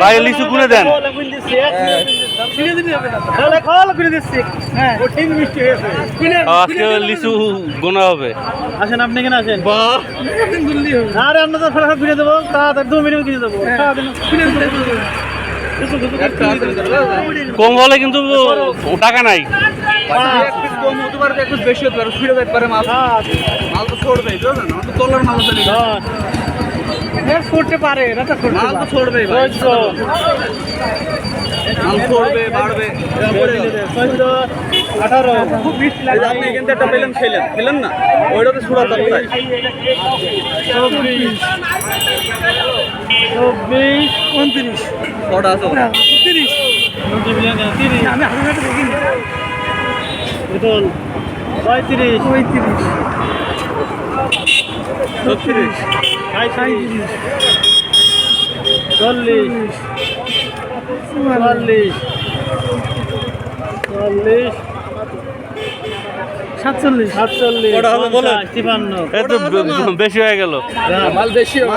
ভাই লিচু গুনে দেন। আজকে লিচু গোনা হবে। আসেন আপনি কেন আসেন? আরে আমরা তো ফেরা ঘুরে দেবো, তাড়াতাড়ি 2 মিনিট কিনে দেবো। কম হলে কিন্তু টাকা নাই। কম হতে পারে, একটু বেশি হতে পারে, ফিরে যেতে পারে মাল। মাল তো ছড়বে, বুঝলেন? আমার তো তোলার মাল চলে করতে পারে না তো মাল তো ছড়বে, মাল ছড়বে, বাড়বে। 18 খুব মিষ্টি লাগে। আপনি এখান থেকে একটা পেলেন, খেলেন না? ওইটাতে সুরা তত্ত্বাই। 24 29 কটা আছে? 30 আমি হাতে দেখিনি। 35 ছত্রিশ, 40 44 47 কটা হবে বলো? 53 এত বেশি হয়ে গেল। মাল বেশি